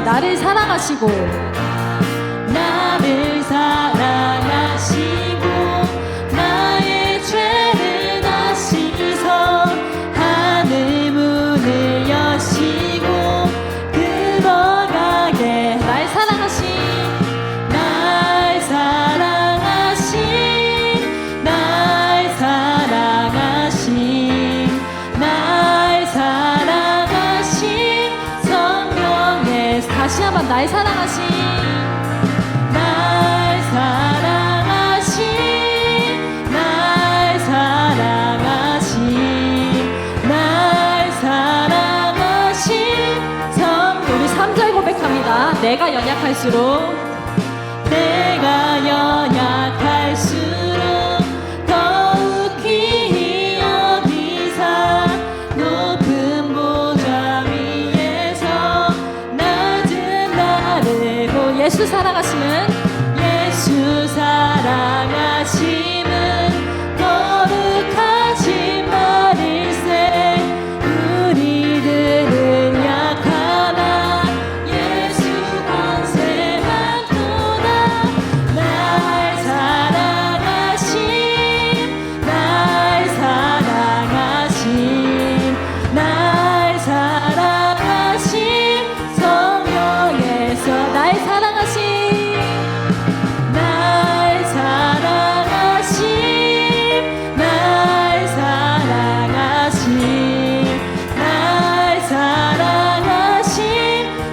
나를 사랑하시고 나를 사랑하시고 나의 죄를 아시서 하늘 문을 여시고 들어가게 날 사랑하신 날 사랑하신 날 사랑하신 날 사랑하신 성령의 다시 한번 날 사랑하신 날 사랑하신 날 사랑하신 날 사랑하신 우리 3절 고백합니다. 내가 연약할수록 내가 연약할수록 더욱 귀히 여기사 높은 보좌 위에서 낮은 나를 예수 사랑하심은 예수 사랑하심은 거룩하신 말일세 우리들은 약하나 예수 권세 많도다 날 사랑하신 날 사랑하신 날 사랑하신 성령에서 날 사랑하신 날 사랑하신 날 사랑하신 날 사랑하신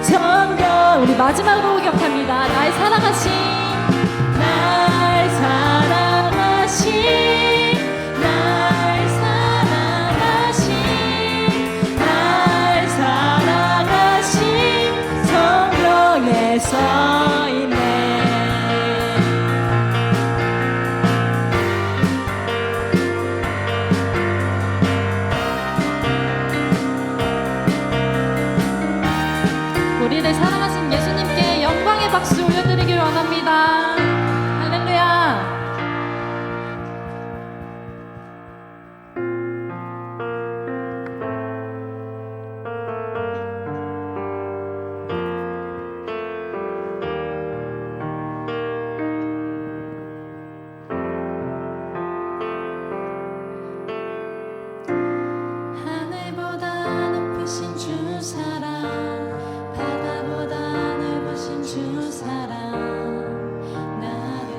성령 우리 마지막으로 기억합니다. 날 사랑하신 날 사랑하신 날 사랑하신 날 사랑하신 성령에 서 있네. 우리를 사랑하신 예수님께 영광의 박수 올려드리길 원합니다. 할렐루야. 하늘보다 높으신 주 사랑 바다보다 넓으신 주 사랑 나를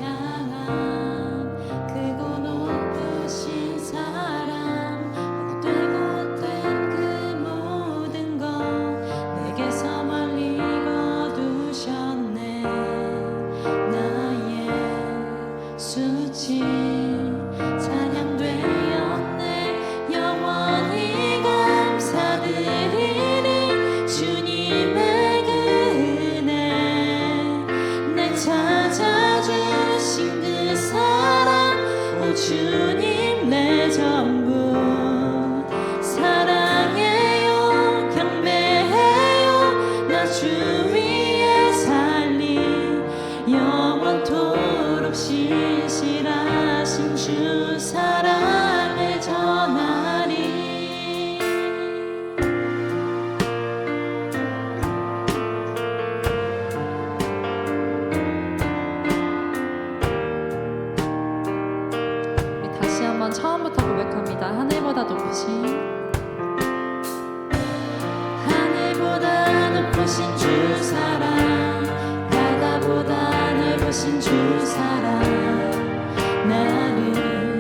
향한 크고 높으신 사랑 헛되고 헛된 그 모든 것 내게서 멀리 거두셨네 나의 수치 찬양되었네 영원히 감사드리리 주님의 그 은혜 날 찾아주신 그 사랑 오 주님 내 전부 사랑해요 경배해요 나 주 위에 살리 영원토록 신실하신 주 사랑을 전하리 우리 다시 한번 처음부터 고백합니다. 하늘보다 높으신 하늘보다 높으신 주 사랑 바다보다 넓으신 주 사랑 나를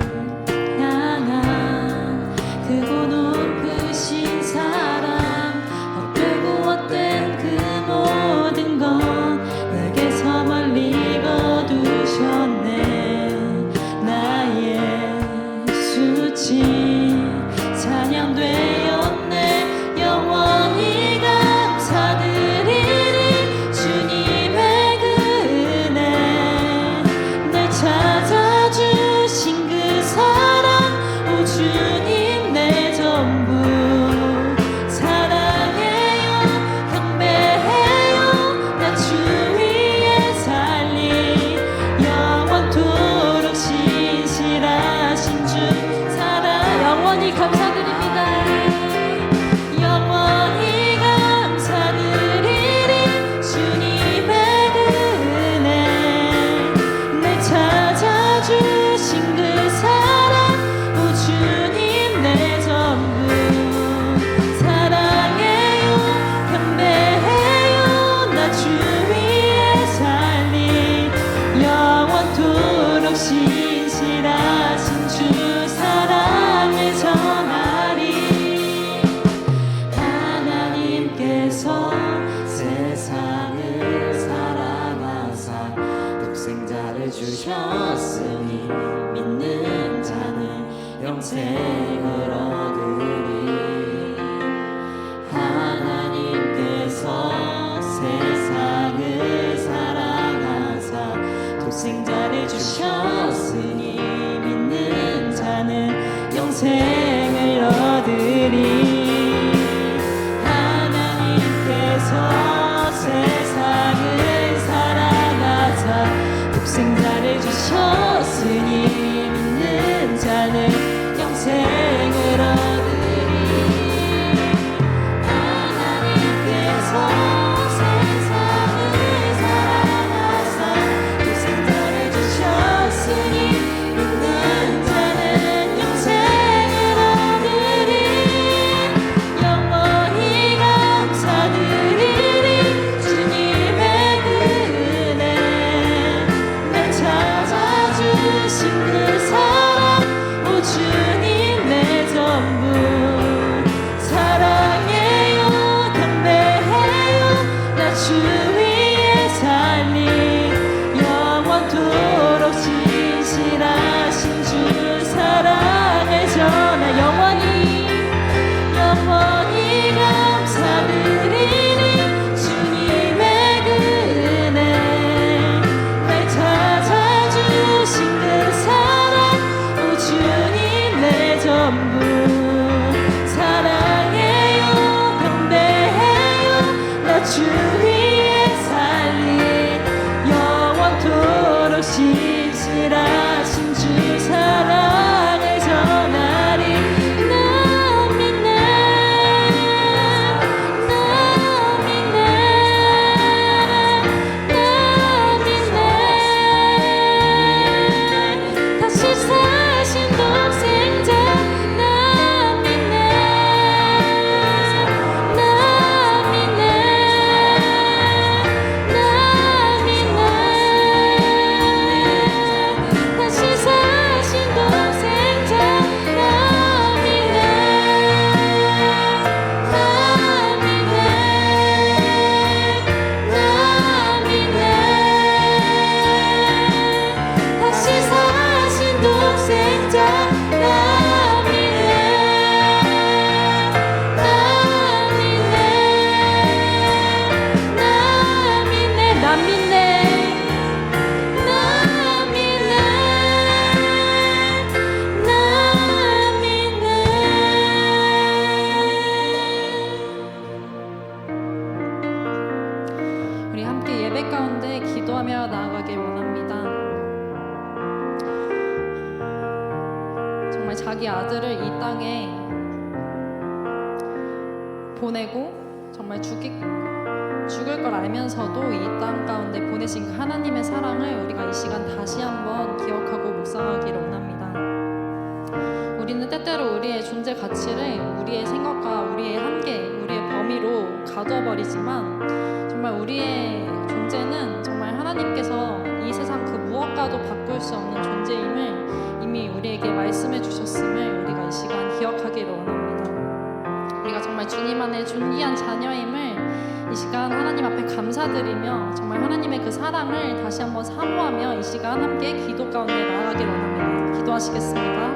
향한 크고 높으신 사랑 헛되고 헛된 그 모든 것 내게서 멀리 거두셨네 나의 수치 찬양되었네 영원히 감사드리리 주님의 그 은혜 날 찾아주신 주셨으니 믿는 자는 영생을 얻으리. 하나님께서 세상을 사랑하사 독생자를 주셨으니 믿는 자는 영생을 얻으리. 하나님께서 세상을 사랑하사 독생자를 주셨으니 믿는 자는 영생을 얻으리. 하나님께서 세상을 사랑하사 독생자를 주셨으니 믿는 자는 영생을 얻으리. 영원히 감사드리리. 주님의 그 은혜 날 찾아주신 그 사랑, 오 주님 내 전부. 사랑해요 경배해요 나 주 위에 살리. 영원토록 신실하신 주 사랑을 전하. 영원히 감사드리니. 주님의 그 은혜 날 찾아주신 그 사랑, 오 주님 내 전부. 사랑해요 경배해요 나 주 위에 살리. 영원토록 신실하신 주 사랑을 전하리. 나 믿네 나 믿네 나 믿네. 다시 사신 독생자 나 믿네 나 믿네 나 믿네. 다시 사신 독생자 나 믿네 나 믿네 나 믿네. 다시 사신 독생자 나 믿네 나 믿네 나 믿네 나 믿네 나 믿네 나 믿네. 우리 함께 예배 가운데 기도하며 나아가길 원합니다. 정말 자기 아들을 이 땅에 보내고 정말 죽을 걸 알면서도 이 땅 가운데 보내신 그 하나님의 사랑을 우리가 이 시간 다시 한번 기억하고 묵상하기를 원합니다. 우리는 때때로 우리의 존재 가치를 우리의 생각과 우리의 한계, 우리의 범위로 가둬버리지만 정말 우리의 존재는 정말 하나님께서 이 세상 그 무엇과도 바꿀 수 없는 존재임을 이미 우리에게 말씀해 주셨음을 우리가 이 시간 기억하기를 원합니다. 우리가 정말 주님 안에 존귀한 자녀임을 이 시간 하나님 앞에 감사드리며 정말 하나님의 그 사랑을 다시 한번 사모하며 이 시간 함께 기도 가운데 나아가기를 원합니다. 기도하시겠습니다.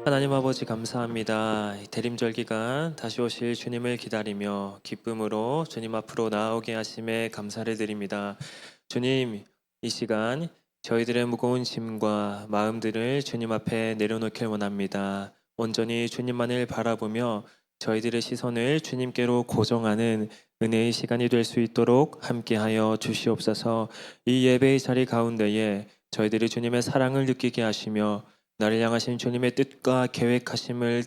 하나님 아버지 감사합니다. 이 대림절 기간 다시 오실 주님을 기다리며 기쁨으로 주님 앞으로 나아오게 하심에 감사를 드립니다. 주님, 이 시간 저희들의 무거운 짐과 마음들을 주님 앞에 내려놓길 원합니다. 온전히 주님만을 바라보며 저희들의 시선을 주님께로 고정하는 은혜의 시간이 될 수 있도록 함께하여 주시옵소서. 이 예배의 자리 가운데에 저희들이 주님의 사랑을 느끼게 하시며 나를 향하신 주님의 뜻과 계획하심을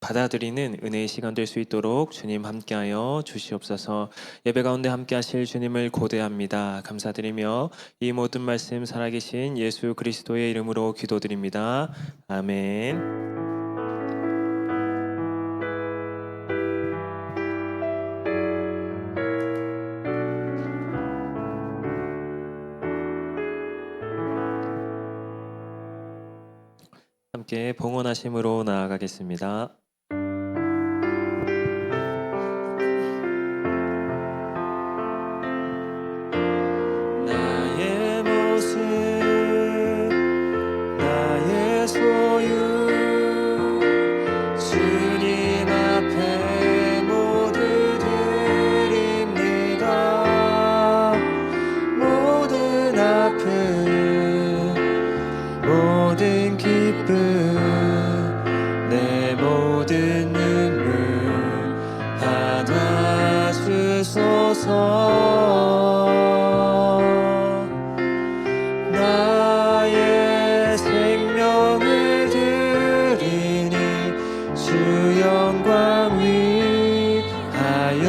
받아들이는 은혜의 시간 될 수 있도록 주님 함께하여 주시옵소서. 예배 가운데 함께하실 주님을 고대합니다. 감사드리며 이 모든 말씀 살아계신 예수 그리스도의 이름으로 기도드립니다. 아멘. 함께 봉헌하심으로 나아가겠습니다. 나의 모습, 나의 소유, 주님 앞에 모두 드립니다. 모든 아픔, 모든 기쁨, 내 모든 눈물 받아주소서. 나의 생명을 드리니 주 영광 위하여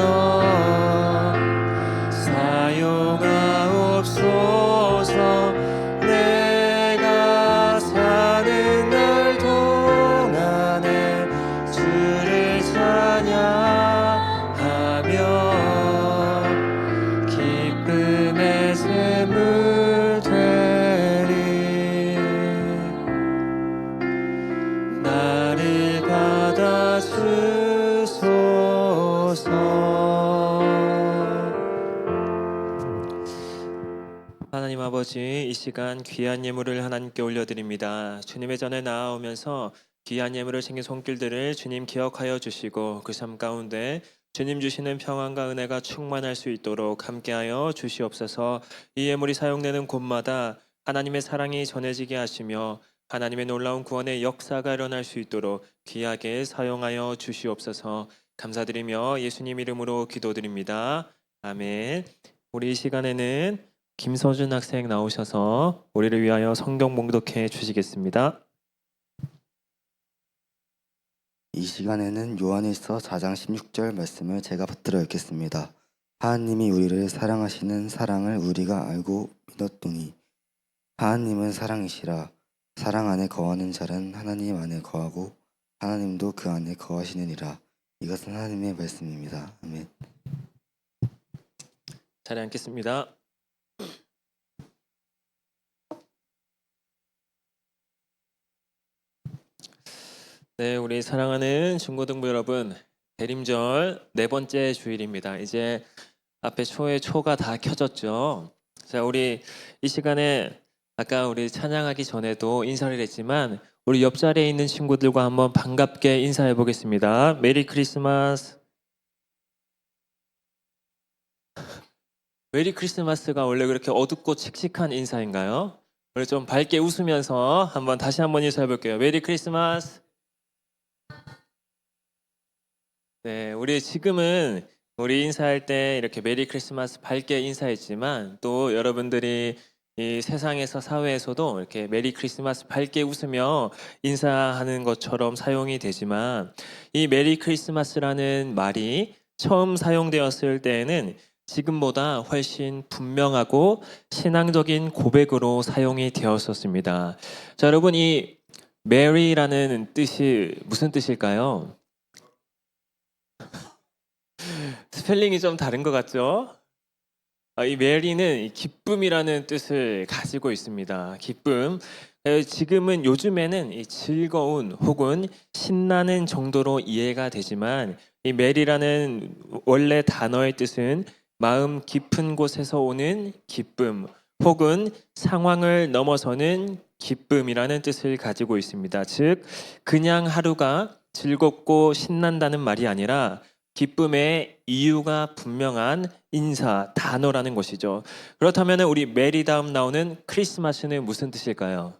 사용하옵소서. 내가 사는 날 동안에 주를 찬양하며 기쁨의 샘물 되리. 나를 받아주소서. 하나님 아버지, 이 시간 귀한 예물을 하나님께 올려드립니다. 주님의 전에 나아오면서 귀한 예물을 챙긴 손길들을 주님 기억하여 주시고 그 삶 가운데 주님 주시는 평안과 은혜가 충만할 수 있도록 함께하여 주시옵소서. 이 예물이 사용되는 곳마다 하나님의 사랑이 전해지게 하시며 하나님의 놀라운 구원의 역사가 일어날 수 있도록 귀하게 사용하여 주시옵소서. 감사드리며 예수님 이름으로 기도드립니다. 아멘. 우리 이 시간에는 김서준 학생 나오셔서 우리를 위하여 성경 봉독해 주시겠습니다. 이 시간에는 요한일서 4장 16절 말씀을 제가 붙들어 읽겠습니다. 하나님이 우리를 사랑하시는 사랑을 우리가 알고 믿었더니 하나님은 사랑이시라. 사랑 안에 거하는 자는 하나님 안에 거하고 하나님도 그 안에 거하시느니라. 이것은 하나님의 말씀입니다. 아멘. 자리에 앉겠습니다. 네, 우리 사랑하는 중고등부 여러분, 대림절 네 번째 주일입니다. 이제 앞에 초에 초가 다 켜졌죠. 자, 우리 이 시간에 아까 우리 찬양하기 전에도 인사를 했지만 우리 옆자리에 있는 친구들과 한번 반갑게 인사해 보겠습니다. 메리 크리스마스. 메리 크리스마스가 원래 그렇게 어둡고 칙칙한 인사인가요? 우리 좀 밝게 웃으면서 다시 한번 인사해 볼게요. 메리 크리스마스. 네, 우리 지금은 우리 인사할 때 이렇게 메리 크리스마스 밝게 인사했지만 또 여러분들이 이 세상에서 사회에서도 이렇게 메리 크리스마스 밝게 웃으며 인사하는 것처럼 사용이 되지만 이 메리 크리스마스라는 말이 처음 사용되었을 때에는 지금보다 훨씬 분명하고 신앙적인 고백으로 사용이 되었었습니다. 자, 여러분, 이 메리라는 뜻이 무슨 뜻일까요? 스펠링이 좀 다른 것 같죠? 이 메리는 기쁨이라는 뜻을 가지고 있습니다. 기쁨. 지금은 요즘에는 이 즐거운 혹은 신나는 정도로 이해가 되지만 이 메리라는 원래 단어의 뜻은 마음 깊은 곳에서 오는 기쁨 혹은 상황을 넘어서는 기쁨이라는 뜻을 가지고 있습니다. 즉 그냥 하루가 즐겁고 신난다는 말이 아니라 기쁨의 이유가 분명한 인사, 단어라는 것이죠. 그렇다면 우리 메리 다음 나오는 크리스마스는 무슨 뜻일까요?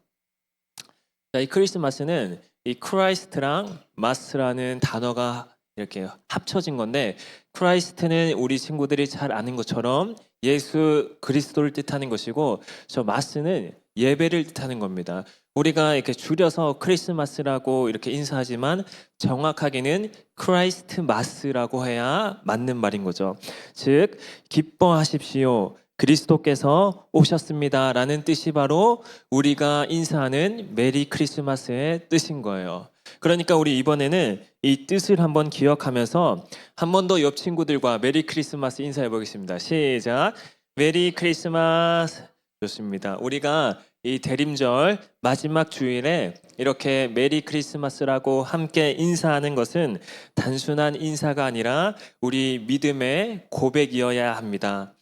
자, 이 크리스마스는 이 크라이스트랑 마스라는 단어가 이렇게 합쳐진 건데 크라이스트는 우리 친구들이 잘 아는 것처럼 예수 그리스도를 뜻하는 것이고 저 마스는 예배를 뜻하는 겁니다. 우리가 이렇게 줄여서 크리스마스라고 이렇게 인사하지만 정확하게는 크라이스트 마스라고 해야 맞는 말인 거죠. 즉 기뻐하십시오. 그리스도께서 오셨습니다라는 뜻이 바로 우리가 인사하는 메리 크리스마스의 뜻인 거예요. 그러니까 우리 이번에는 이 뜻을 한번 기억하면서 한 번 더 옆 친구들과 메리 크리스마스 인사해 보겠습니다. 시작. 메리 크리스마스. 좋습니다. 우리가 이 대림절 마지막 주일에 이렇게 메리 크리스마스라고 함께 인사하는 것은 단순한 인사가 아니라 우리 믿음의 고백이어야 합니다.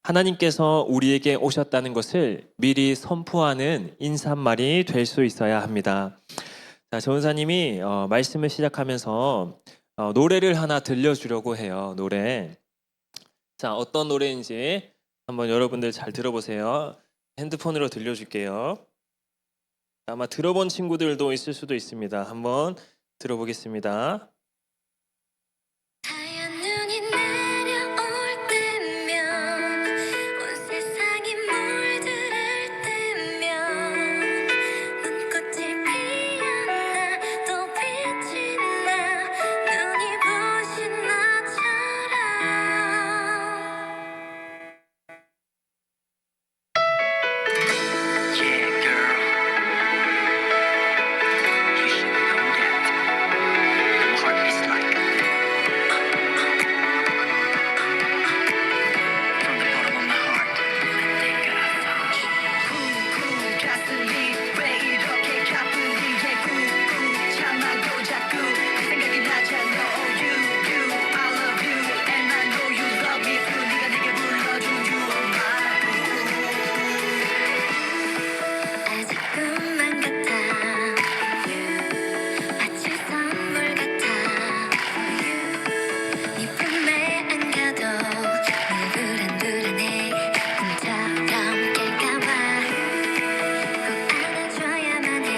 하나님께서 우리에게 오셨다는 것을 미리 선포하는 인사말이 될 수 있어야 합니다. 자, 전사님이 말씀을 시작하면서 노래를 하나 들려주려고 해요. 노래. 자, 어떤 노래인지 한번 여러분들 잘 들어보세요. 핸드폰으로 들려줄게요. 아마 들어본 친구들도 있을 수도 있습니다. 한번 들어보겠습니다. 하얀 눈이 내려올 때면 온 세상이 물들을 때면 눈꽃이 피었나 또 빛이 나 눈이 부신 나처럼 Yeah, girl. You should know that. My heart is like from the bottom of my heart. I think I found you. 쿵쿵 가슴이 왜 이렇게 가뿐히 해 쿵쿵 참아도 자꾸 생각이 나잖아. Oh you, I love you and I know you love me too. 네가 내게 불러준 you are my 아직 꿈만 같아 마치 선물 같아 네 품에 안겨도 늘 불안불안해 꿈처럼 깰까봐 꼭 안아줘야만 해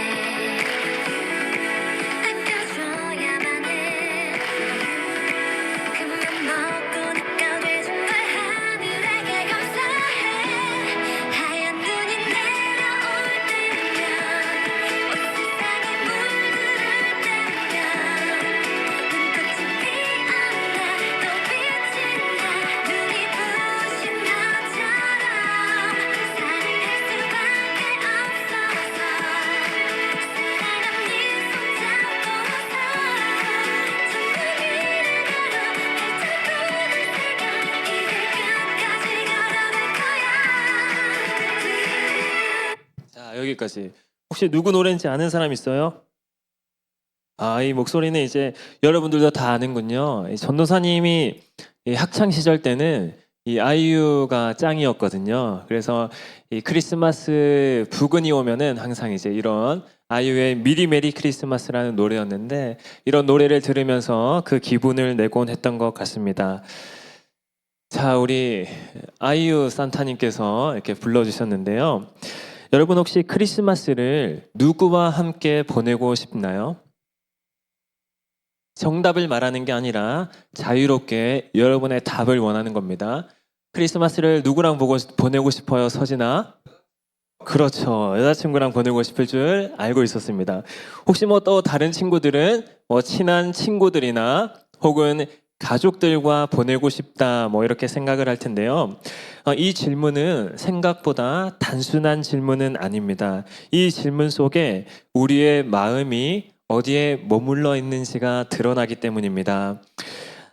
아껴줘야만 해 그만 먹고 느껴질 정말 하늘에게 감사해 하얀 눈이 내려올 때면 온 세상이 물들을 때면 눈꽃이 피었나 또 빛이 나 눈이 부신 나처럼 사랑할 수밖에 없어서 사랑한 네 손잡고서 전부 위를 걸어 발자국을 새겨 이제 끝까지 걸어갈 거야 자, 여기까지. 혹시 누구 노래인지 아는 사람 있어요? 아, 이 목소리는 이제 여러분들도 다 아는군요. 이 전도사님이 이 학창 시절 때는 이 아이유가 짱이었거든요. 그래서 이 크리스마스 부근이 오면은 항상 이제 이런 아이유의 미리 메리 크리스마스라는 노래였는데 이런 노래를 들으면서 그 기분을 내곤 했던 것 같습니다. 자, 우리 아이유 산타님께서 이렇게 불러주셨는데요. 여러분 혹시 크리스마스를 누구와 함께 보내고 싶나요? 정답을 말하는 게 아니라 자유롭게 여러분의 답을 원하는 겁니다. 크리스마스를 누구랑 보내고 싶어요, 서진아? 그렇죠. 여자친구랑 보내고 싶을 줄 알고 있었습니다. 혹시 뭐 또 다른 친구들은 뭐 친한 친구들이나 혹은 가족들과 보내고 싶다 뭐 이렇게 생각을 할 텐데요. 이 질문은 생각보다 단순한 질문은 아닙니다. 이 질문 속에 우리의 마음이 어디에 머물러 있는지가 드러나기 때문입니다.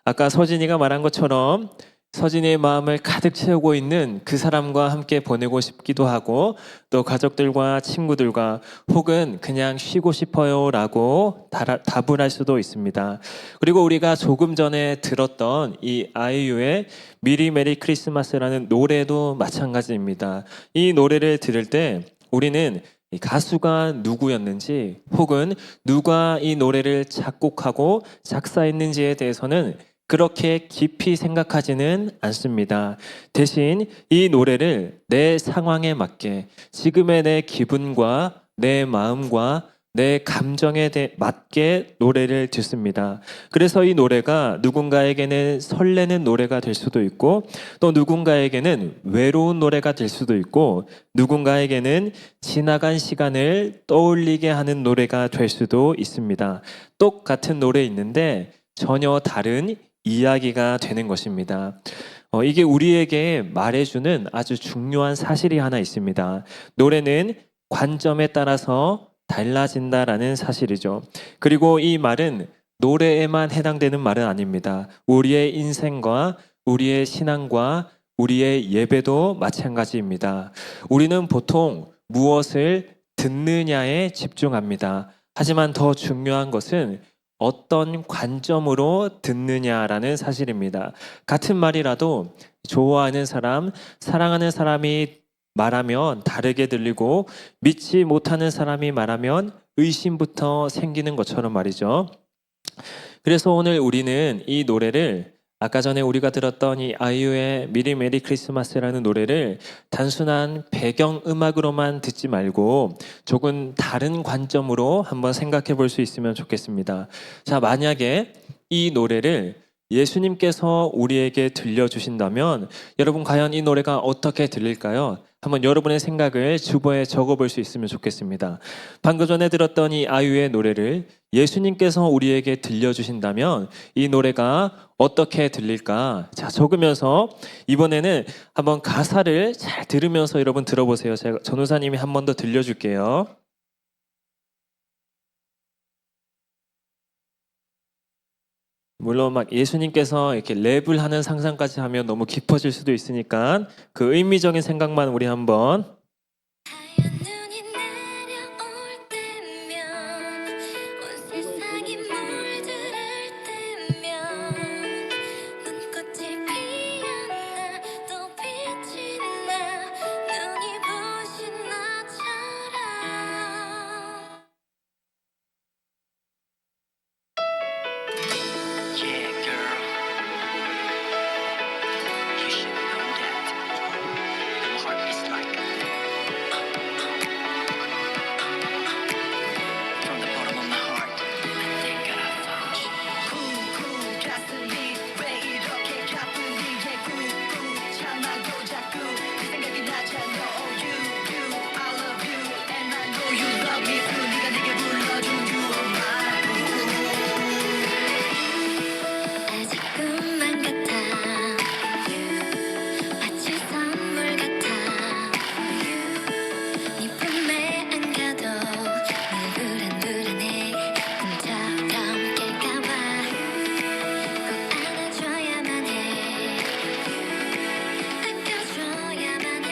아까 서진이가 말한 것처럼 서진이의 마음을 가득 채우고 있는 그 사람과 함께 보내고 싶기도 하고 또 가족들과 친구들과 혹은 그냥 쉬고 싶어요 라고 답을 할 수도 있습니다. 그리고 우리가 조금 전에 들었던 이 아이유의 미리 메리 크리스마스라는 노래도 마찬가지입니다. 이 노래를 들을 때 우리는 이 가수가 누구였는지 혹은 누가 이 노래를 작곡하고 작사했는지에 대해서는 그렇게 깊이 생각하지는 않습니다. 대신 이 노래를 내 상황에 맞게 지금의 내 기분과 내 마음과 내 감정에 맞게 노래를 듣습니다. 그래서 이 노래가 누군가에게는 설레는 노래가 될 수도 있고 또 누군가에게는 외로운 노래가 될 수도 있고 누군가에게는 지나간 시간을 떠올리게 하는 노래가 될 수도 있습니다. 똑같은 노래 있는데 전혀 다른 이야기가 되는 것입니다. 이게 우리에게 말해주는 아주 중요한 사실이 하나 있습니다. 노래는 관점에 따라서 달라진다라는 사실이죠. 그리고 이 말은 노래에만 해당되는 말은 아닙니다. 우리의 인생과 우리의 신앙과 우리의 예배도 마찬가지입니다. 우리는 보통 무엇을 듣느냐에 집중합니다. 하지만 더 중요한 것은 어떤 관점으로 듣느냐라는 사실입니다. 같은 말이라도 좋아하는 사람, 사랑하는 사람이 말하면 다르게 들리고 믿지 못하는 사람이 말하면 의심부터 생기는 것처럼 말이죠. 그래서 오늘 우리는 이 노래를 아까 전에 우리가 들었던 이 아이유의 미리 메리 크리스마스라는 노래를 단순한 배경 음악으로만 듣지 말고 조금 다른 관점으로 한번 생각해 볼 수 있으면 좋겠습니다. 자, 만약에 이 노래를 예수님께서 우리에게 들려주신다면 여러분 과연 이 노래가 어떻게 들릴까요? 한번 여러분의 생각을 주보에 적어볼 수 있으면 좋겠습니다. 방금 전에 들었던 이 아이유의 노래를 예수님께서 우리에게 들려주신다면 이 노래가 어떻게 들릴까? 자, 적으면서 이번에는 한번 가사를 잘 들으면서 여러분 들어보세요. 제가 전우사님이 한 번 더 들려줄게요. 물론 막 예수님께서 이렇게 랩을 하는 상상까지 하면 너무 깊어질 수도 있으니까 그 의미적인 생각만 우리 한번. 하얀 눈이 내려올 때면 온 세상이 물들을 때면 눈꽃이 피었나 또 빛이 나 눈이 부신 나처럼 Yeah, girl. You should know that. My heart is like from the bottom of my heart. I think that I found you. 쿵쿵 가슴이 왜 이렇게 가뿐히 쿵쿵 참아도 자꾸 네 생각이 나잖아. Oh, you, I love you, and I know you love me too. 네가 내게 불러준 you are my boo. 아직 꿈만 같아 마치 선물 같아 네 품에 안겨도 늘 불안불안해 꿈처럼 깰까봐 꼭 안아줘야만 해 안겨줘야만 해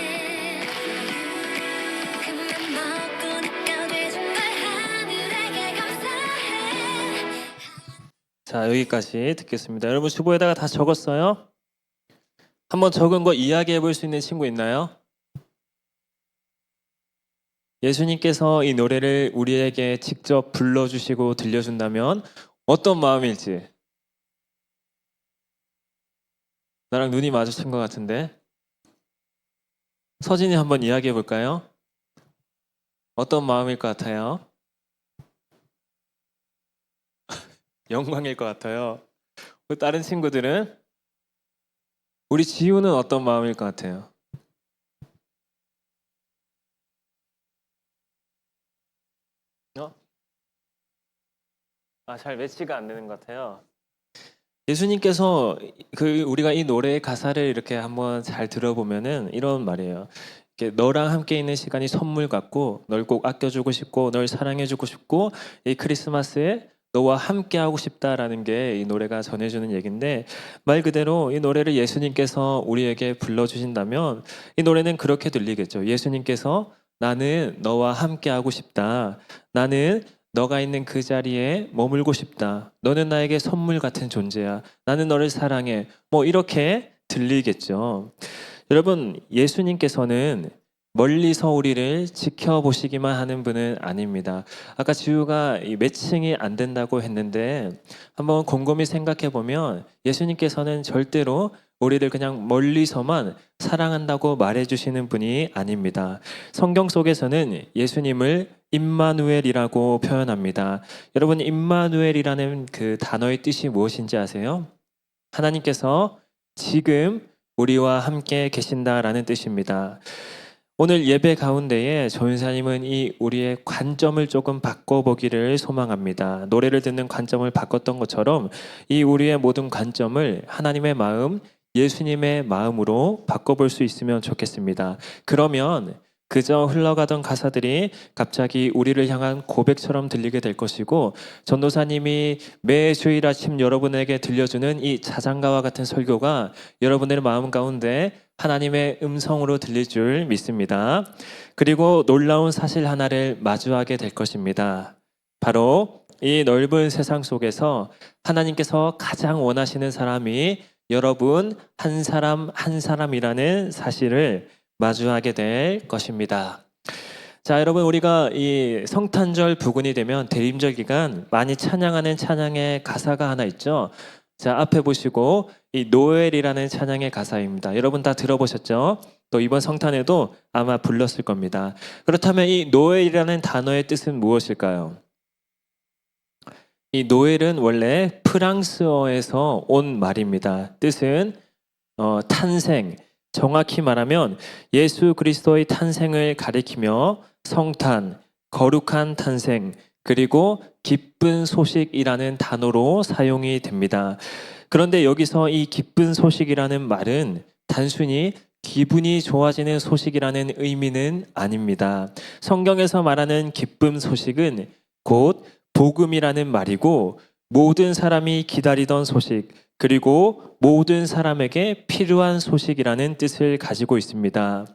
그만 먹고 느껴질 정말 하늘에게 감사해. 자, 여기까지 듣겠습니다. 여러분 주보에다가 다 적었어요? 한번 적은 거 이야기해 볼 수 있는 친구 있나요? 예수님께서 이 노래를 우리에게 직접 불러주시고 들려준다면 어떤 마음일지. 나랑 눈이 마주친 것 같은데. 서진이 한번 이야기해 볼까요? 어떤 마음일 것 같아요? 영광일 것 같아요. 다른 친구들은? 우리 지우는 어떤 마음일 것 같아요? 잘 매치가 안 되는 것 같아요. 예수님께서 우리가 이 노래의 가사를 이렇게 한번 잘 들어보면은 이런 말이에요. 이렇게 너랑 함께 있는 시간이 선물 같고 널 꼭 아껴주고 싶고 널 사랑해주고 싶고 이 크리스마스에 너와 함께 하고 싶다라는 게 이 노래가 전해주는 얘기인데 말 그대로 이 노래를 예수님께서 우리에게 불러주신다면 이 노래는 그렇게 들리겠죠. 예수님께서 나는 너와 함께 하고 싶다. 나는 너가 있는 그 자리에 머물고 싶다. 너는 나에게 선물 같은 존재야. 나는 너를 사랑해. 뭐 이렇게 들리겠죠. 여러분, 예수님께서는 멀리서 우리를 지켜보시기만 하는 분은 아닙니다. 아까 지우가 이 매칭이 안 된다고 했는데 한번 곰곰이 생각해 보면 예수님께서는 절대로 우리를 그냥 멀리서만 사랑한다고 말해주시는 분이 아닙니다. 성경 속에서는 예수님을 임마누엘이라고 표현합니다. 여러분, 임마누엘이라는 그 단어의 뜻이 무엇인지 아세요? 하나님께서 지금 우리와 함께 계신다라는 뜻입니다. 오늘 예배 가운데에 조윤사님은 이 우리의 관점을 조금 바꿔보기를 소망합니다. 노래를 듣는 관점을 바꿨던 것처럼 이 우리의 모든 관점을 하나님의 마음, 예수님의 마음으로 바꿔볼 수 있으면 좋겠습니다. 그러면 그저 흘러가던 가사들이 갑자기 우리를 향한 고백처럼 들리게 될 것이고, 전도사님이 매 주일 아침 여러분에게 들려주는 이 자장가와 같은 설교가 여러분들의 마음 가운데 하나님의 음성으로 들릴 줄 믿습니다. 그리고 놀라운 사실 하나를 마주하게 될 것입니다. 바로 이 넓은 세상 속에서 하나님께서 가장 원하시는 사람이 여러분 한 사람 한 사람이라는 사실을 마주하게 될 것입니다. 자, 여러분, 우리가 이 성탄절 부근이 되면 대림절 기간 많이 찬양하는 찬양의 가사가 하나 있죠. 자, 앞에 보시고 이 노엘이라는 찬양의 가사입니다. 여러분 다 들어보셨죠? 또 이번 성탄에도 아마 불렀을 겁니다. 그렇다면 이 노엘이라는 단어의 뜻은 무엇일까요? 이 노엘은 원래 프랑스어에서 온 말입니다. 뜻은 탄생, 정확히 말하면 예수 그리스도의 탄생을 가리키며 성탄, 거룩한 탄생, 그리고 기쁜 소식이라는 단어로 사용이 됩니다. 그런데 여기서 이 기쁜 소식이라는 말은 단순히 기분이 좋아지는 소식이라는 의미는 아닙니다. 성경에서 말하는 기쁜 소식은 곧 복음이라는 말이고, 모든 사람이 기다리던 소식, 그리고 모든 사람에게 필요한 소식이라는 뜻을 가지고 있습니다.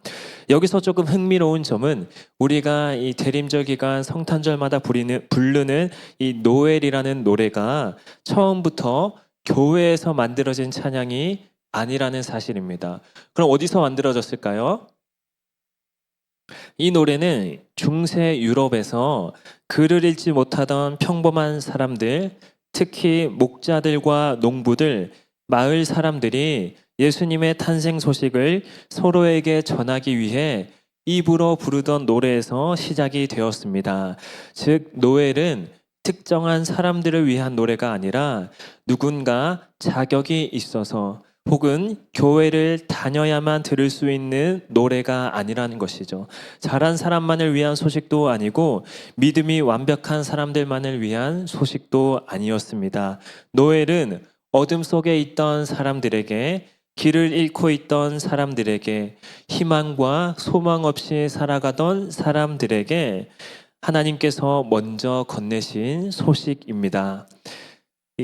여기서 조금 흥미로운 점은 우리가 이 대림절 기간 성탄절마다 부르는 이 노엘이라는 노래가 처음부터 교회에서 만들어진 찬양이 아니라는 사실입니다. 그럼 어디서 만들어졌을까요? 이 노래는 중세 유럽에서 글을 읽지 못하던 평범한 사람들, 특히 목자들과 농부들, 마을 사람들이 예수님의 탄생 소식을 서로에게 전하기 위해 입으로 부르던 노래에서 시작이 되었습니다. 즉, 노엘은 특정한 사람들을 위한 노래가 아니라 누군가 자격이 있어서 혹은 교회를 다녀야만 들을 수 있는 노래가 아니라는 것이죠. 잘한 사람만을 위한 소식도 아니고 믿음이 완벽한 사람들만을 위한 소식도 아니었습니다. 노엘은 어둠 속에 있던 사람들에게, 길을 잃고 있던 사람들에게, 희망과 소망 없이 살아가던 사람들에게 하나님께서 먼저 건네신 소식입니다.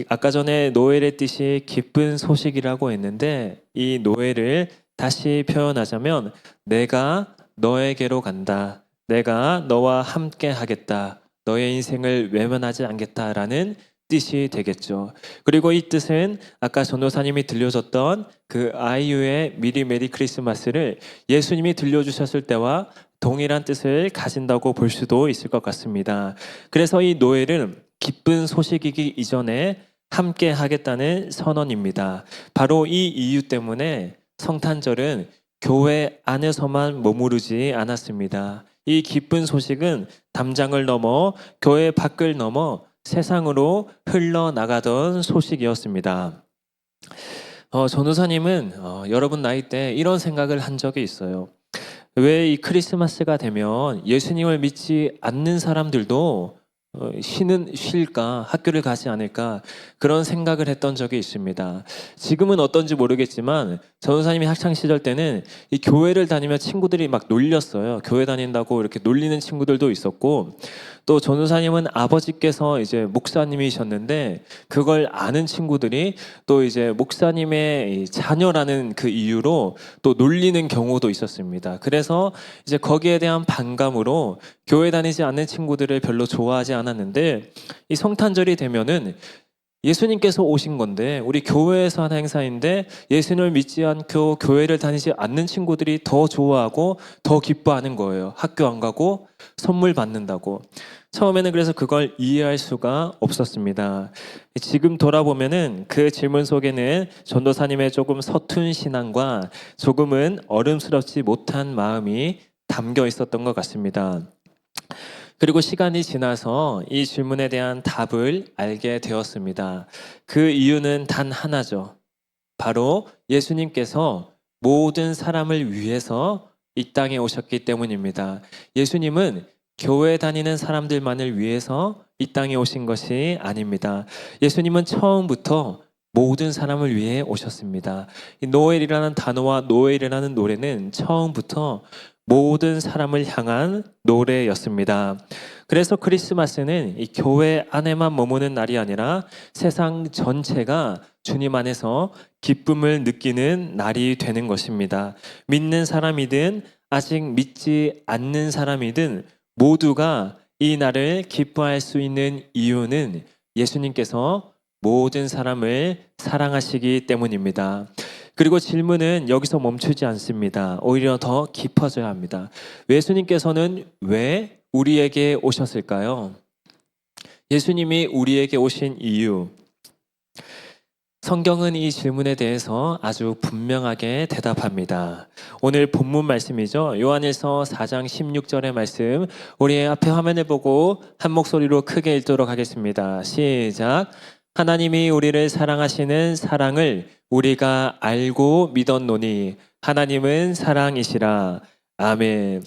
아까 전에 노엘의 뜻이 기쁜 소식이라고 했는데, 이 노엘을 다시 표현하자면 내가 너에게로 간다, 내가 너와 함께 하겠다, 너의 인생을 외면하지 않겠다라는 뜻이 되겠죠. 그리고 이 뜻은 아까 전도사님이 들려줬던 그 아이유의 미리 메리 크리스마스를 예수님이 들려주셨을 때와 동일한 뜻을 가진다고 볼 수도 있을 것 같습니다. 그래서 이 노엘은 기쁜 소식이기 이전에 함께 하겠다는 선언입니다. 바로 이 이유 때문에 성탄절은 교회 안에서만 머무르지 않았습니다. 이 기쁜 소식은 담장을 넘어 교회 밖을 넘어 세상으로 흘러나가던 소식이었습니다. 전우사님은 여러분 나이 때 이런 생각을 한 적이 있어요. 왜 이 크리스마스가 되면 예수님을 믿지 않는 사람들도 쉴까, 학교를 가지 않을까, 그런 생각을 했던 적이 있습니다. 지금은 어떤지 모르겠지만 전우사님이 학창 시절 때는 이 교회를 다니며 친구들이 막 놀렸어요. 교회 다닌다고 이렇게 놀리는 친구들도 있었고, 또 전우사님은 아버지께서 이제 목사님이셨는데 그걸 아는 친구들이 또 이제 목사님의 자녀라는 그 이유로 또 놀리는 경우도 있었습니다. 그래서 이제 거기에 대한 반감으로 교회 다니지 않는 친구들을 별로 좋아하지 않았는데, 이 성탄절이 되면은 예수님께서 오신 건데, 우리 교회에서 하는 행사인데 예수님을 믿지 않고 교회를 다니지 않는 친구들이 더 좋아하고 더 기뻐하는 거예요. 학교 안 가고 선물 받는다고. 처음에는 그래서 그걸 이해할 수가 없었습니다. 지금 돌아보면은 그 질문 속에는 전도사님의 조금 서툰 신앙과 조금은 어른스럽지 못한 마음이 담겨 있었던 것 같습니다. 그리고 시간이 지나서 이 질문에 대한 답을 알게 되었습니다. 그 이유는 단 하나죠. 바로 예수님께서 모든 사람을 위해서 이 땅에 오셨기 때문입니다. 예수님은 교회 다니는 사람들만을 위해서 이 땅에 오신 것이 아닙니다. 예수님은 처음부터 모든 사람을 위해 오셨습니다. 이 노엘이라는 단어와 노엘이라는 노래는 처음부터 모든 사람을 향한 노래였습니다. 그래서 크리스마스는 이 교회 안에만 머무는 날이 아니라 세상 전체가 주님 안에서 기쁨을 느끼는 날이 되는 것입니다. 믿는 사람이든 아직 믿지 않는 사람이든 모두가 이 날을 기뻐할 수 있는 이유는 예수님께서 모든 사람을 사랑하시기 때문입니다. 그리고 질문은 여기서 멈추지 않습니다. 오히려 더 깊어져야 합니다. 예수님께서는 왜 우리에게 오셨을까요? 예수님이 우리에게 오신 이유. 성경은 이 질문에 대해서 아주 분명하게 대답합니다. 오늘 본문 말씀이죠. 요한일서 4장 16절의 말씀, 우리 앞에 화면을 보고 한 목소리로 크게 읽도록 하겠습니다. 시작. 하나님이 우리를 사랑하시는 사랑을 우리가 알고 믿었노니 하나님은 사랑이시라. 아멘.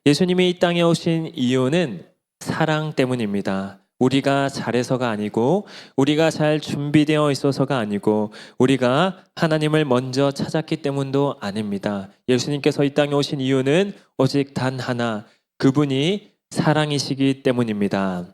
예수님이 이 땅에 오신 이유는 사랑 때문입니다. 우리가 잘해서가 아니고 우리가 잘 준비되어 있어서가 아니고 우리가 하나님을 먼저 찾았기 때문도 아닙니다. 예수님께서 이 땅에 오신 이유는 오직 단 하나, 그분이 사랑이시기 때문입니다.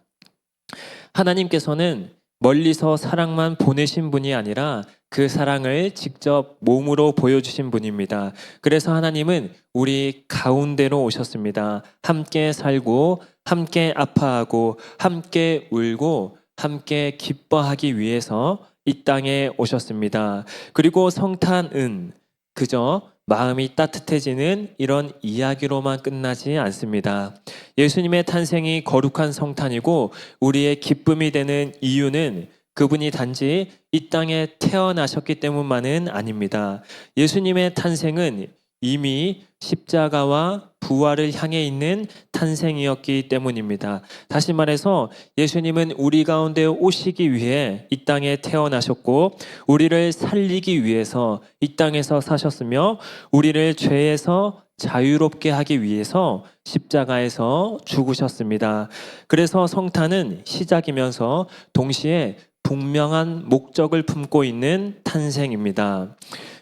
하나님께서는 멀리서 사랑만 보내신 분이 아니라 그 사랑을 직접 몸으로 보여주신 분입니다. 그래서 하나님은 우리 가운데로 오셨습니다. 함께 살고 함께 아파하고 함께 울고 함께 기뻐하기 위해서 이 땅에 오셨습니다. 그리고 성탄은 그저 마음이 따뜻해지는 이런 이야기로만 끝나지 않습니다. 예수님의 탄생이 거룩한 성탄이고 우리의 기쁨이 되는 이유는 그분이 단지 이 땅에 태어나셨기 때문만은 아닙니다. 예수님의 탄생은 이미 십자가와 부활을 향해 있는 탄생이었기 때문입니다. 다시 말해서 예수님은 우리 가운데 오시기 위해 이 땅에 태어나셨고 우리를 살리기 위해서 이 땅에서 사셨으며 우리를 죄에서 자유롭게 하기 위해서 십자가에서 죽으셨습니다. 그래서 성탄은 시작이면서 동시에 분명한 목적을 품고 있는 탄생입니다.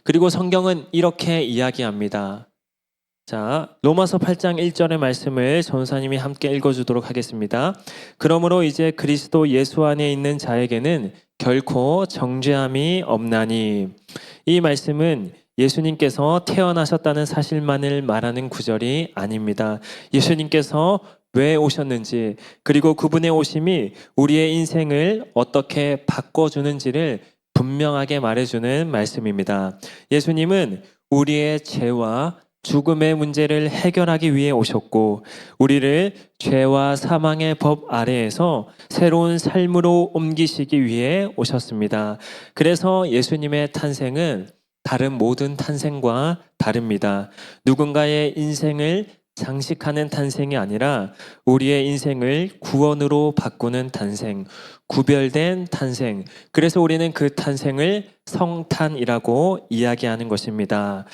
그리고 성경은 이렇게 이야기합니다. 자, 로마서 8장 1절의 말씀을 전사님이 함께 읽어주도록 하겠습니다. 그러므로 이제 그리스도 예수 안에 있는 자에게는 결코 정죄함이 없나니. 이 말씀은 예수님께서 태어나셨다는 사실만을 말하는 구절이 아닙니다. 예수님께서 왜 오셨는지, 그리고 그분의 오심이 우리의 인생을 어떻게 바꿔주는지를 분명하게 말해주는 말씀입니다. 예수님은 우리의 죄와 죽음의 문제를 해결하기 위해 오셨고 우리를 죄와 사망의 법 아래에서 새로운 삶으로 옮기시기 위해 오셨습니다. 그래서 예수님의 탄생은 다른 모든 탄생과 다릅니다. 누군가의 인생을 장식하는 탄생이 아니라 우리의 인생을 구원으로 바꾸는 탄생, 구별된 탄생. 그래서 우리는 그 탄생을 성탄이라고 이야기하는 것입니다.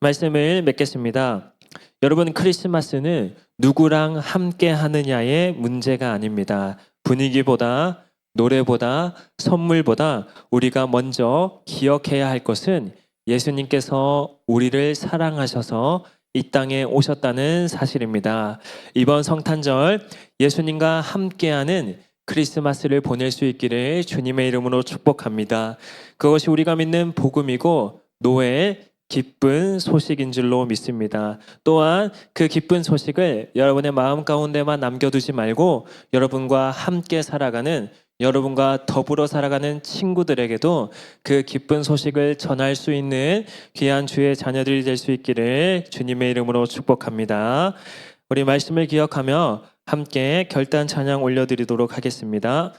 말씀을 맺겠습니다. 여러분, 크리스마스는 누구랑 함께 하느냐의 문제가 아닙니다. 분위기보다, 노래보다, 선물보다 우리가 먼저 기억해야 할 것은 예수님께서 우리를 사랑하셔서 이 땅에 오셨다는 사실입니다. 이번 성탄절 예수님과 함께하는 크리스마스를 보낼 수 있기를 주님의 이름으로 축복합니다. 그것이 우리가 믿는 복음이고 노엘 기쁜 소식인 줄로 믿습니다. 또한 그 기쁜 소식을 여러분의 마음 가운데만 남겨두지 말고 여러분과 함께 살아가는, 여러분과 더불어 살아가는 친구들에게도 그 기쁜 소식을 전할 수 있는 귀한 주의 자녀들이 될 수 있기를 주님의 이름으로 축복합니다. 우리 말씀을 기억하며 함께 결단 찬양 올려드리도록 하겠습니다.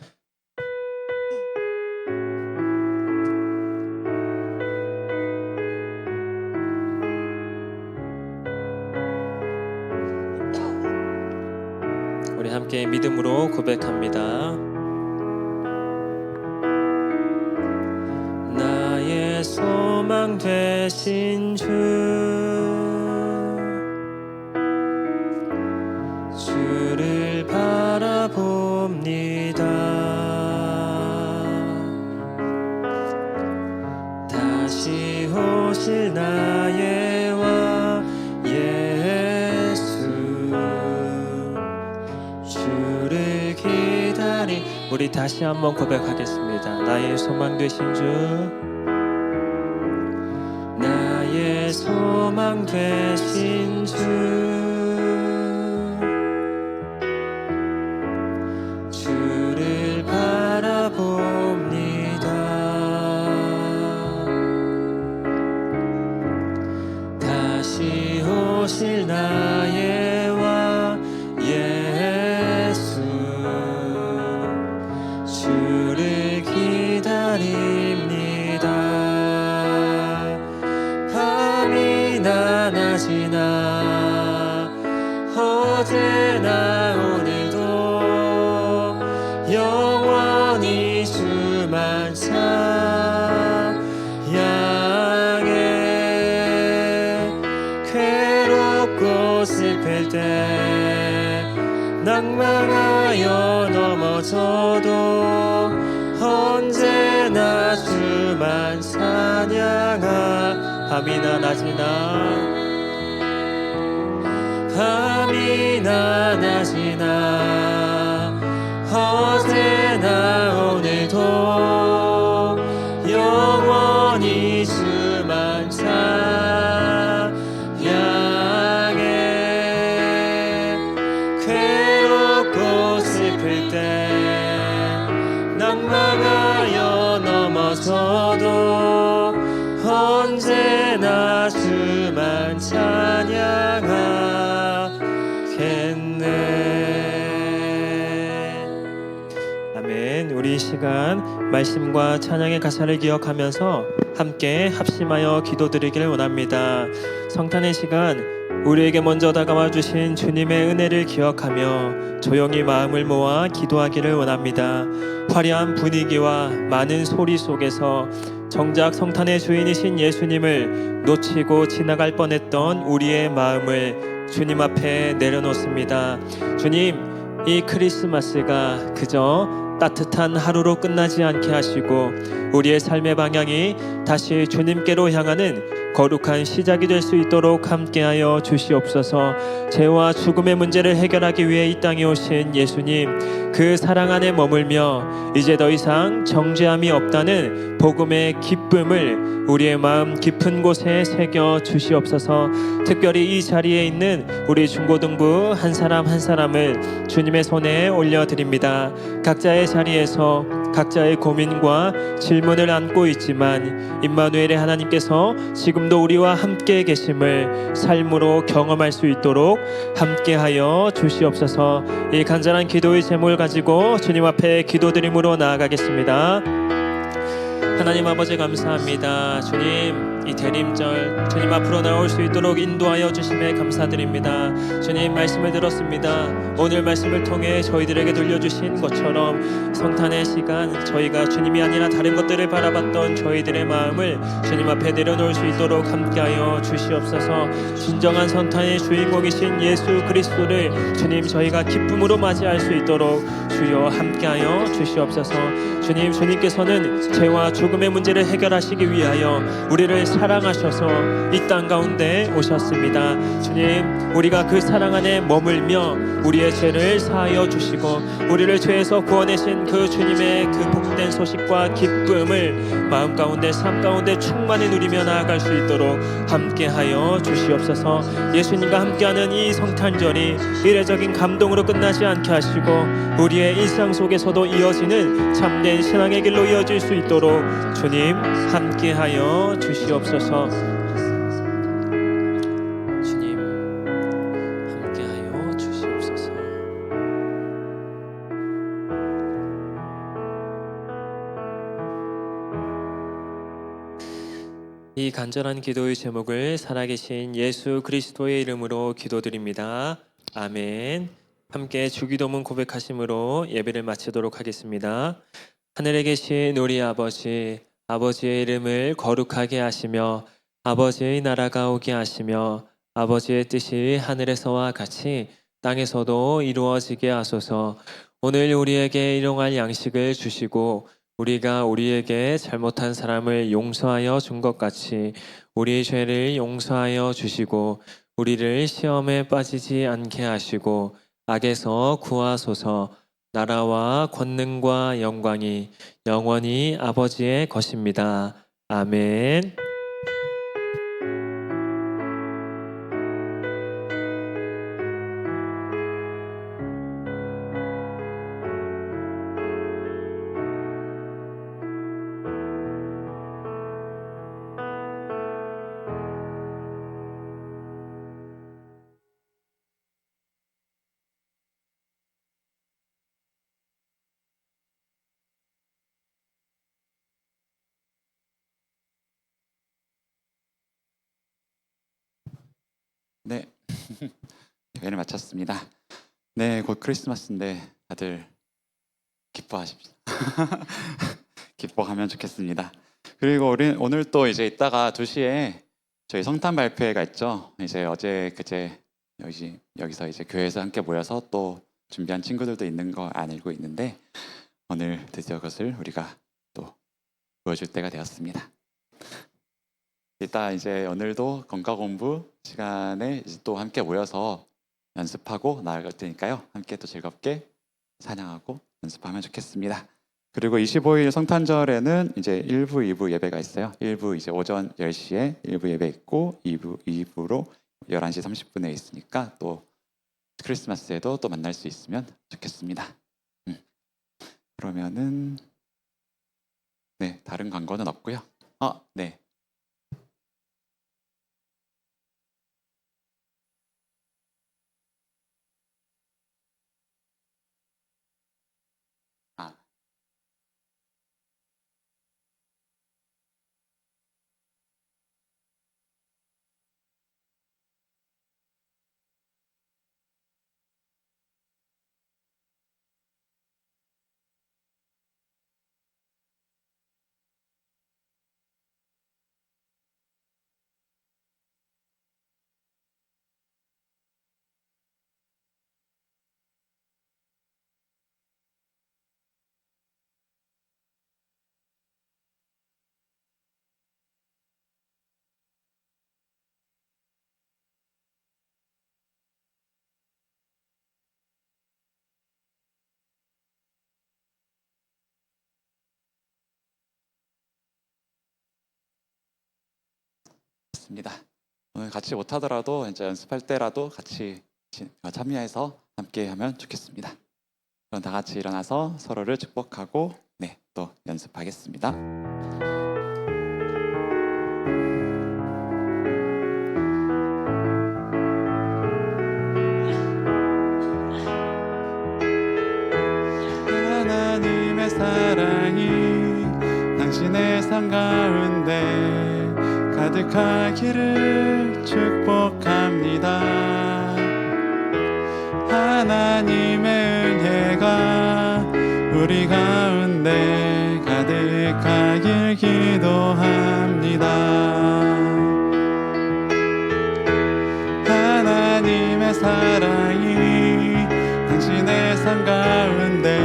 우리 함께 믿음으로 고백합니다. 나의 소망 되신 주를 바라봅니다. 다시 오실 나의 왕 예수, 주를 기다리. 우리 다시 한번 고백하겠습니다. 나의 소망 되신 주, 나의 소망 되신 주를 바라봅니다. 다시 오실 나의 왕 예수, 주를 기다립니다. 밤이나 낮이나 어제나 오늘도 영원히 주만 찬양해. 괴롭고 슬플 때 낭망하여 넘어져도 언제나 주만 찬양하. 밤이나 낮이나 밤이나 낮이나 어제나 오늘도 영원히 주만 찬양해. 괴롭고 슬플 때 낭망하여 넘어져도 언제나 주만 찬양하겠네. 아멘. 우리 이 시간 말씀과 찬양의 가사를 기억하면서 함께 합심하여 기도드리기를 원합니다. 성탄의 시간 우리에게 먼저 다가와 주신 주님의 은혜를 기억하며 조용히 마음을 모아 기도하기를 원합니다. 화려한 분위기와 많은 소리 속에서 정작 성탄의 주인이신 예수님을 놓치고 지나갈 뻔했던 우리의 마음을 주님 앞에 내려놓습니다. 주님, 이 크리스마스가 그저 따뜻한 하루로 끝나지 않게 하시고 우리의 삶의 방향이 다시 주님께로 향하는 거룩한 시작이 될 수 있도록 함께하여 주시옵소서. 죄와 죽음의 문제를 해결하기 위해 이 땅에 오신 예수님, 그 사랑 안에 머물며 이제 더 이상 정죄함이 없다는 복음의 기쁨을 우리의 마음 깊은 곳에 새겨 주시옵소서. 특별히 이 자리에 있는 우리 중고등부 한 사람 한 사람을 주님의 손에 올려드립니다. 각자의 자리에서 각자의 고민과 질문을 안고 있지만 임마누엘의 하나님께서 지금도 우리와 함께 계심을 삶으로 경험할 수 있도록 함께하여 주시옵소서. 이 간절한 기도의 제목을 가지고 주님 앞에 기도드림으로 나아가겠습니다. 하나님 아버지 감사합니다. 주님, 이 대림절 주님 앞으로 나올 수 있도록 인도하여 주심에 감사드립니다. 주님, 말씀을 들었습니다. 오늘 말씀을 통해 저희들에게 들려주신 것처럼 성탄의 시간 저희가 주님이 아니라 다른 것들을 바라봤던 저희들의 마음을 주님 앞에 내려놓을 수 있도록 함께하여 주시옵소서. 진정한 성탄의 주인공이신 예수 그리스도를 주님 저희가 기쁨으로 맞이할 수 있도록 주여 함께하여 주시옵소서. 주님, 주님께서는 죄와 죽음의 문제를 해결하시기 위하여 우리를 사랑하셔서 이 땅 가운데 오셨습니다. 주님, 우리가 그 사랑 안에 머물며 우리의 죄를 사하여 주시고 우리를 죄에서 구원하신 그 주님의 그 복된 소식과 기쁨을 마음 가운데 삶 가운데 충만히 누리며 나아갈 수 있도록 함께하여 주시옵소서. 예수님과 함께하는 이 성탄절이 이례적인 감동으로 끝나지 않게 하시고 우리의 일상 속에서도 이어지는 참된 신앙의 길로 이어질 수 있도록 주님 함께하여 주시옵소서. 주님 함께하여 주시옵소서. 이 간절한 기도의 제목을 살아계신 예수 그리스도의 이름으로 기도드립니다. 아멘. 함께 주기도문 고백하심으로 예배를 마치도록 하겠습니다. 하늘에 계신 우리 아버지, 아버지의 이름을 거룩하게 하시며 아버지의 나라가 오게 하시며 아버지의 뜻이 하늘에서와 같이 땅에서도 이루어지게 하소서. 오늘 우리에게 일용할 양식을 주시고 우리가 우리에게 잘못한 사람을 용서하여 준 것 같이 우리의 죄를 용서하여 주시고 우리를 시험에 빠지지 않게 하시고 악에서 구하소서. 나라와 권능과 영광이 영원히 아버지의 것입니다. 아멘. 네, 예배를 마쳤습니다. 네, 곧 크리스마스인데 다들 기뻐하십시오. 기뻐하면 좋겠습니다. 그리고 우리 오늘 또 이제 이따가 2시에 저희 성탄 발표회가 있죠. 이제 어제 그제 여기서 이제 교회에서 함께 모여서 또 준비한 친구들도 있는 거 알고 있는데 오늘 드디어 그것을 우리가 또 보여줄 때가 되었습니다. 이따 이제 오늘도 건강 공부 시간에 이제 또 함께 모여서 연습하고 나아갈 테니까요. 함께 또 즐겁게 찬양하고 연습하면 좋겠습니다. 그리고 25일 성탄절에는 이제 1부, 2부 예배가 있어요. 1부 이제 오전 10시에 1부 예배 있고 2부로 11시 30분에 있으니까 또 크리스마스에도 또 만날 수 있으면 좋겠습니다. 그러면은 네, 다른 광고는 없고요. 네. 있습니다. 오늘 같이 못하더라도 이제 연습할 때라도 같이 참여해서 함께 하면 좋겠습니다. 그럼 다 같이 일어나서 서로를 축복하고 네, 또 연습하겠습니다. 하나님의 사랑이 당신의 삶 가운데 가득하기를 축복합니다. 하나님의 은혜가 우리 가운데 가득하길 기도합니다. 하나님의 사랑이 당신의 삶 가운데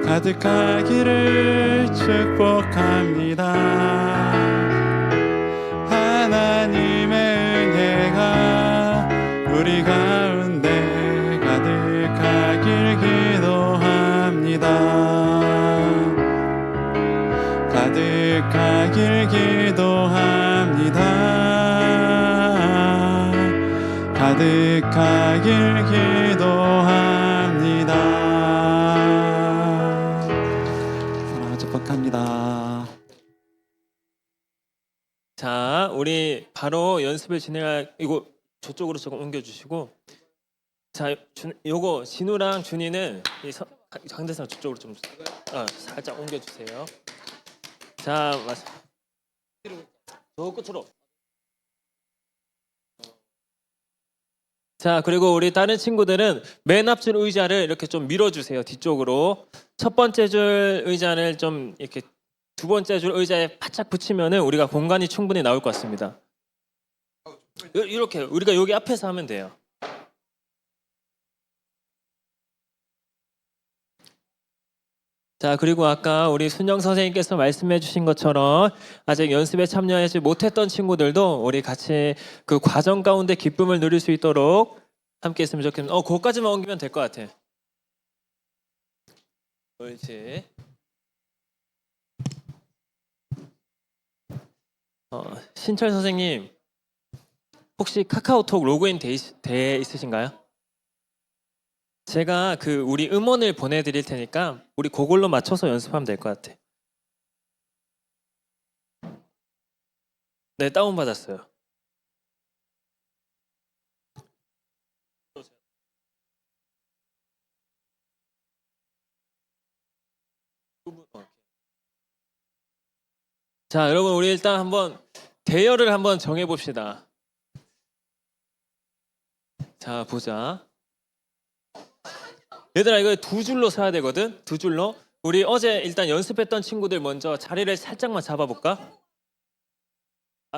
가득하기를 축복합니다. 하나님의 은혜가 우리 가운데 가득하길 기도합니다. 가득하길 기도합니다. 가득하길 기도합니다. 사랑을 축복합니다. 자, 우리 바로 연습을 진행할 이거 저쪽으로 조금 옮겨주시고, 자, 요거 진우랑 준이는 강대상 저쪽으로 좀 살짝 옮겨주세요. 자, 저 끝으로. 자, 그리고 우리 다른 친구들은 맨 앞줄 의자를 이렇게 좀 밀어주세요. 뒤쪽으로. 첫 번째 줄 의자를 좀 이렇게 두 번째 줄 의자에 바짝 붙이면은 우리가 공간이 충분히 나올 것 같습니다. 이렇게 우리가 여기 앞에서 하면 돼요. 자, 그리고 아까 우리 순영 선생님께서 말씀해 주신 것처럼 아직 연습에 참여하지 못했던 친구들도 우리 같이 그 과정 가운데 기쁨을 누릴 수 있도록 함께 했으면 좋겠습니다. 그거까지만 옮기면 될 것 같아. 그렇지. 신철 선생님, 혹시 카카오톡 로그인 돼 있으신가요? 제가 그 우리 음원을 보내드릴 테니까 우리 그걸로 맞춰서 연습하면 될 것 같아. 네, 다운 받았어요. 자, 여러분 우리 일단 한번 대열을 한번 정해 봅시다. 자, 보자. 얘들아, 이거 두 줄로 서야 되거든. 두 줄로. 우리 어제 일단 연습했던 친구들 먼저 자리를 살짝만 잡아볼까?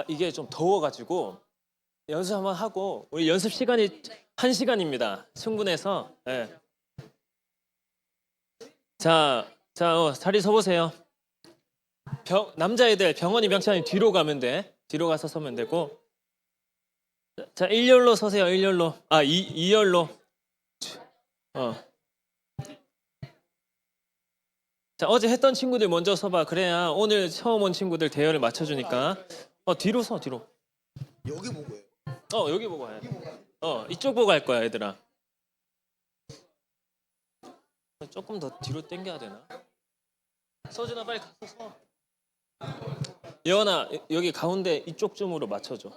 이게 좀 더워가지고 연습 한번 하고 우리 연습 시간이 1시간입니다. 충분해서. 네. 자, 자리 서보세요. 남자애들 병원이 병찬이 뒤로 가면 돼. 뒤로 가서 서면 되고. 자, 일렬로 서세요. 일렬로. 이열로. 자, 어제 했던 친구들 먼저 서봐. 그래야 오늘 처음 온 친구들 대열을 맞춰주니까. 뒤로 서, 뒤로. 여기 보고 해요. 여기 보고 해. 이쪽 보고 할 거야, 얘들아. 조금 더 뒤로 당겨야 되나? 서준아, 빨리 가서 서. 예원아, 여기 가운데 이쪽 쯤으로 맞춰줘.